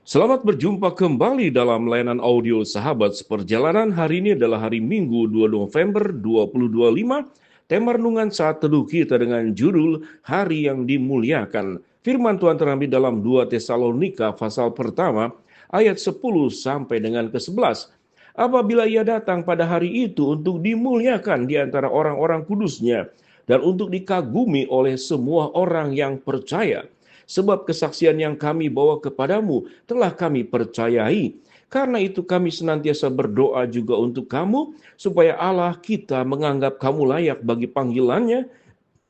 Selamat berjumpa kembali dalam layanan audio Sahabat Seperjalanan. Hari ini adalah hari Minggu 2 November 2025. Tema renungan saat teduh kita dengan judul Hari yang Dimuliakan. Firman Tuhan terambil dalam 2 Tesalonika pasal pertama ayat 10 sampai dengan ke-11. Apabila ia datang pada hari itu untuk dimuliakan di antara orang-orang kudusnya dan untuk dikagumi oleh semua orang yang percaya. Sebab kesaksian yang kami bawa kepadamu telah kami percayai. Karena itu kami senantiasa berdoa juga untuk kamu, supaya Allah kita menganggap kamu layak bagi panggilannya,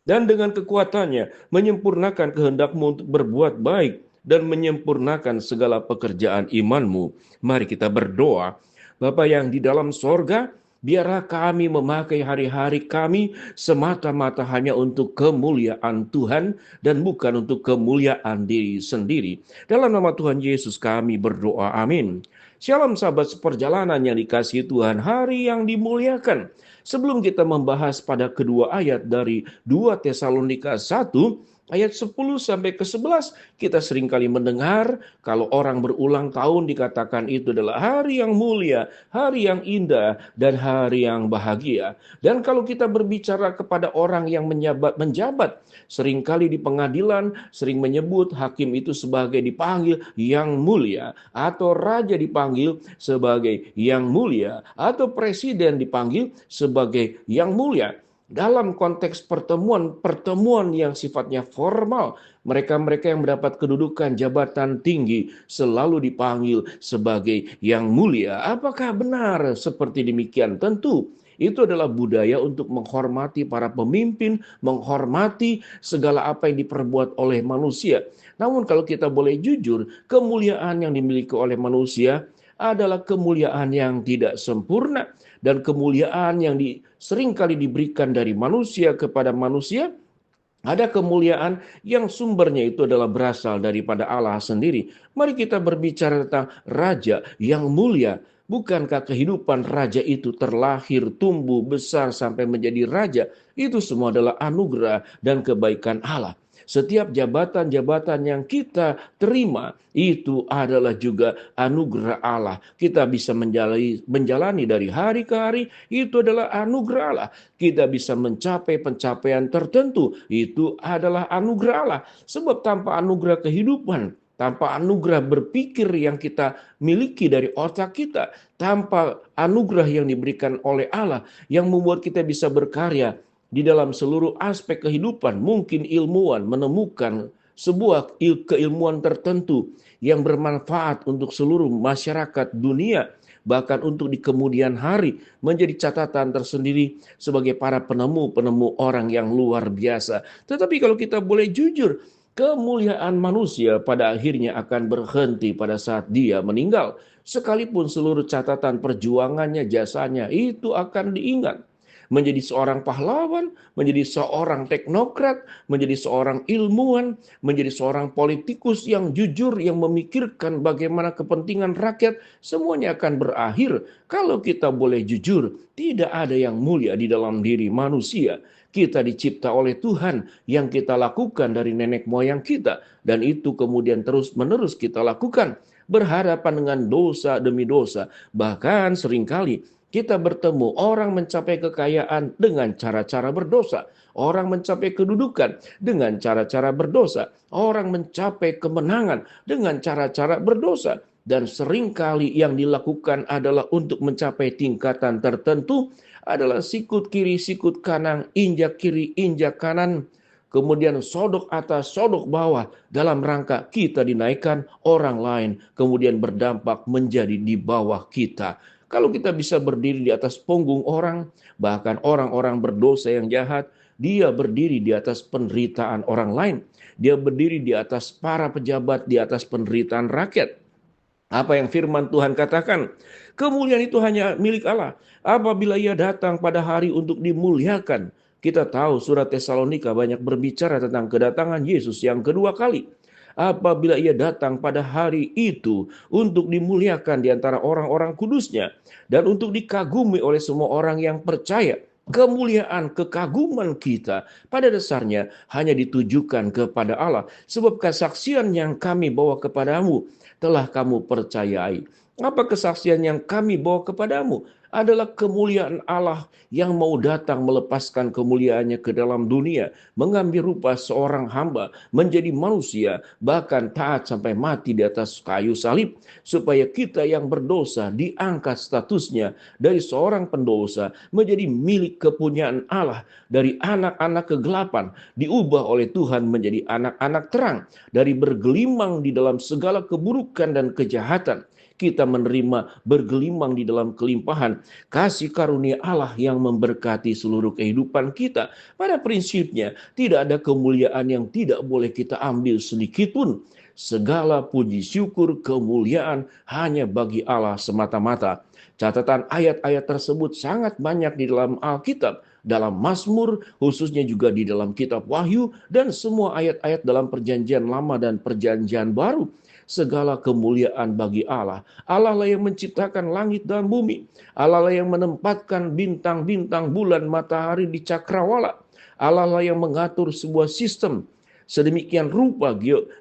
dan dengan kekuatannya menyempurnakan kehendakmu untuk berbuat baik, dan menyempurnakan segala pekerjaan imanmu. Mari kita berdoa. Bapa yang di dalam sorga, biarlah kami memakai hari-hari kami semata-mata hanya untuk kemuliaan Tuhan dan bukan untuk kemuliaan diri sendiri. Dalam nama Tuhan Yesus kami berdoa, amin. Shalom sahabat seperjalanan yang dikasihi Tuhan, hari yang dimuliakan. Sebelum kita membahas pada kedua ayat dari 2 Tesalonika 1, ayat 10 sampai ke-11, kita seringkali mendengar kalau orang berulang tahun dikatakan itu adalah hari yang mulia, hari yang indah, dan hari yang bahagia. Dan kalau kita berbicara kepada orang yang menjabat, seringkali di pengadilan sering menyebut hakim itu sebagai dipanggil yang mulia, atau raja dipanggil sebagai yang mulia, atau presiden dipanggil sebagai yang mulia. Dalam konteks pertemuan yang sifatnya formal, mereka-mereka yang mendapat kedudukan jabatan tinggi selalu dipanggil sebagai yang mulia. Apakah benar seperti demikian? Tentu itu adalah budaya untuk menghormati para pemimpin, menghormati segala apa yang diperbuat oleh manusia. Namun kalau kita boleh jujur, kemuliaan yang dimiliki oleh manusia adalah kemuliaan yang tidak sempurna, dan kemuliaan yang seringkali diberikan dari manusia kepada manusia. Ada kemuliaan yang sumbernya itu adalah berasal daripada Allah sendiri. Mari kita berbicara tentang raja yang mulia. Bukankah kehidupan raja itu terlahir, tumbuh, besar sampai menjadi raja? Itu semua adalah anugerah dan kebaikan Allah. Setiap jabatan-jabatan yang kita terima itu adalah juga anugerah Allah. Kita bisa menjalani dari hari ke hari, itu adalah anugerah Allah. Kita bisa mencapai pencapaian tertentu, itu adalah anugerah Allah. Sebab tanpa anugerah kehidupan, tanpa anugerah berpikir yang kita miliki dari otak kita, tanpa anugerah yang diberikan oleh Allah yang membuat kita bisa berkarya di dalam seluruh aspek kehidupan, mungkin ilmuwan menemukan sebuah keilmuan tertentu yang bermanfaat untuk seluruh masyarakat dunia, bahkan untuk di kemudian hari menjadi catatan tersendiri sebagai para penemu-penemu orang yang luar biasa. Tetapi kalau kita boleh jujur, kemuliaan manusia pada akhirnya akan berhenti pada saat dia meninggal. Sekalipun seluruh catatan perjuangannya, jasanya itu akan diingat. Menjadi seorang pahlawan, menjadi seorang teknokrat, menjadi seorang ilmuwan, menjadi seorang politikus yang jujur, yang memikirkan bagaimana kepentingan rakyat, semuanya akan berakhir. Kalau kita boleh jujur, tidak ada yang mulia di dalam diri manusia. Kita dicipta oleh Tuhan, yang kita lakukan dari nenek moyang kita, dan itu kemudian terus-menerus kita lakukan, berhadapan dengan dosa demi dosa. Bahkan seringkali kita bertemu orang mencapai kekayaan dengan cara-cara berdosa. Orang mencapai kedudukan dengan cara-cara berdosa. Orang mencapai kemenangan dengan cara-cara berdosa. Dan seringkali yang dilakukan adalah untuk mencapai tingkatan tertentu adalah sikut kiri, sikut kanan, injak kiri, injak kanan. Kemudian sodok atas, sodok bawah dalam rangka kita dinaikkan, orang lain kemudian berdampak menjadi di bawah kita. Kalau kita bisa berdiri di atas punggung orang, bahkan orang-orang berdosa yang jahat, dia berdiri di atas penderitaan orang lain. Dia berdiri di atas para pejabat, di atas penderitaan rakyat. Apa yang firman Tuhan katakan? Kemuliaan itu hanya milik Allah. Apabila ia datang pada hari untuk dimuliakan. Kita tahu surat Tesalonika banyak berbicara tentang kedatangan Yesus yang kedua kali. Apabila ia datang pada hari itu untuk dimuliakan di antara orang-orang kudusnya dan untuk dikagumi oleh semua orang yang percaya. Kemuliaan, kekaguman kita pada dasarnya hanya ditujukan kepada Allah. Sebab kesaksian yang kami bawa kepadamu telah kamu percayai. Apa kesaksian yang kami bawa kepadamu? Adalah kemuliaan Allah yang mau datang melepaskan kemuliaannya ke dalam dunia, mengambil rupa seorang hamba, menjadi manusia, bahkan taat sampai mati di atas kayu salib, supaya kita yang berdosa diangkat statusnya dari seorang pendosa menjadi milik kepunyaan Allah, dari anak-anak kegelapan diubah oleh Tuhan menjadi anak-anak terang, dari bergelimang di dalam segala keburukan dan kejahatan kita menerima bergelimang di dalam kelimpahan kasih karunia Allah yang memberkati seluruh kehidupan kita. Pada prinsipnya tidak ada kemuliaan yang tidak boleh kita ambil sedikit pun. Segala puji syukur kemuliaan hanya bagi Allah semata-mata. Catatan ayat-ayat tersebut sangat banyak di dalam Alkitab, dalam Mazmur, khususnya juga di dalam kitab Wahyu, dan semua ayat-ayat dalam perjanjian lama dan perjanjian baru. Segala kemuliaan bagi Allah. Allah lah yang menciptakan langit dan bumi. Allah lah yang menempatkan bintang-bintang, bulan, matahari di cakrawala. Allah lah yang mengatur sebuah sistem sedemikian rupa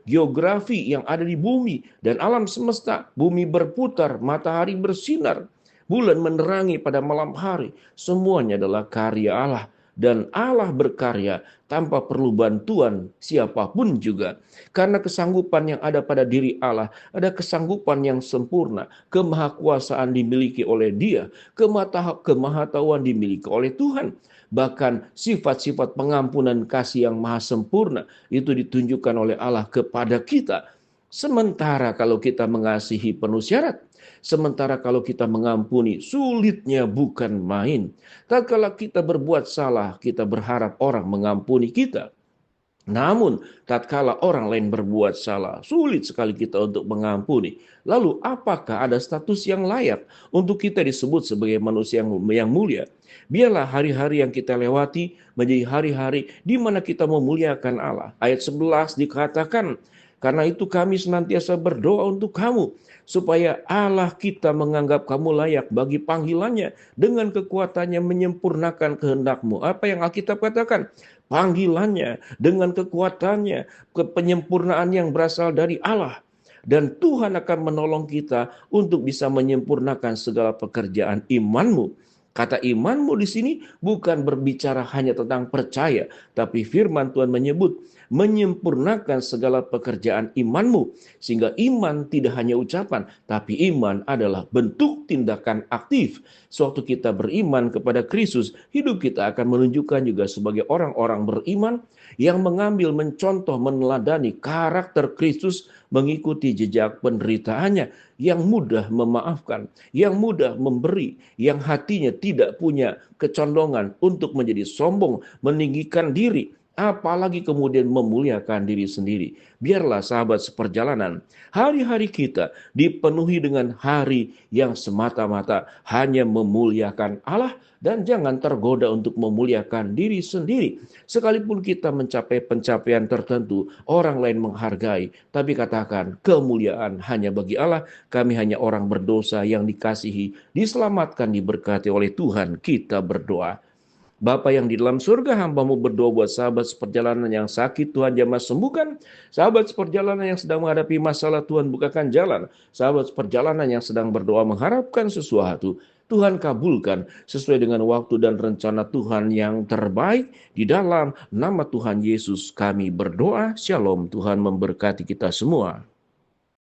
geografi yang ada di bumi dan alam semesta. Bumi berputar, matahari bersinar, bulan menerangi pada malam hari. Semuanya adalah karya Allah. Dan Allah berkarya tanpa perlu bantuan siapapun juga. Karena kesanggupan yang ada pada diri Allah, ada kesanggupan yang sempurna. Kemahakuasaan dimiliki oleh Dia, kemahatauan dimiliki oleh Tuhan. Bahkan sifat-sifat pengampunan kasih yang maha sempurna itu ditunjukkan oleh Allah kepada kita. Sementara kalau kita mengasihi penuh syarat, sementara kalau kita mengampuni, sulitnya bukan main. Tatkala kita berbuat salah, kita berharap orang mengampuni kita. Namun, tatkala orang lain berbuat salah, sulit sekali kita untuk mengampuni. Lalu, apakah ada status yang layak untuk kita disebut sebagai manusia yang mulia? Biarlah hari-hari yang kita lewati menjadi hari-hari di mana kita memuliakan Allah. Ayat 11 dikatakan, karena itu kami senantiasa berdoa untuk kamu, supaya Allah kita menganggap kamu layak bagi panggilannya, dengan kekuatannya menyempurnakan kehendakmu. Apa yang Alkitab katakan? Panggilannya, dengan kekuatannya, penyempurnaan yang berasal dari Allah. Dan Tuhan akan menolong kita untuk bisa menyempurnakan segala pekerjaan imanmu. Kata imanmu di sini bukan berbicara hanya tentang percaya, tapi firman Tuhan menyebut menyempurnakan segala pekerjaan imanmu. Sehingga iman tidak hanya ucapan, tapi iman adalah bentuk tindakan aktif. Sewaktu kita beriman kepada Kristus, hidup kita akan menunjukkan juga sebagai orang-orang beriman yang mengambil, mencontoh, meneladani karakter Kristus, mengikuti jejak penderitaannya, yang mudah memaafkan, yang mudah memberi, yang hatinya tidak punya kecondongan untuk menjadi sombong, meninggikan diri, apalagi kemudian memuliakan diri sendiri. Biarlah sahabat seperjalanan, hari-hari kita dipenuhi dengan hari yang semata-mata hanya memuliakan Allah, dan jangan tergoda untuk memuliakan diri sendiri. Sekalipun kita mencapai pencapaian tertentu, orang lain menghargai, tapi katakan kemuliaan hanya bagi Allah. Kami hanya orang berdosa yang dikasihi, diselamatkan, diberkati oleh Tuhan. Kita berdoa. Bapa yang di dalam surga, hamba-Mu berdoa buat sahabat seperjalanan yang sakit, Tuhan jamah sembuhkan. Sahabat seperjalanan yang sedang menghadapi masalah, Tuhan bukakan jalan. Sahabat seperjalanan yang sedang berdoa mengharapkan sesuatu, Tuhan kabulkan sesuai dengan waktu dan rencana Tuhan yang terbaik. Di dalam nama Tuhan Yesus kami berdoa. Shalom, Tuhan memberkati kita semua.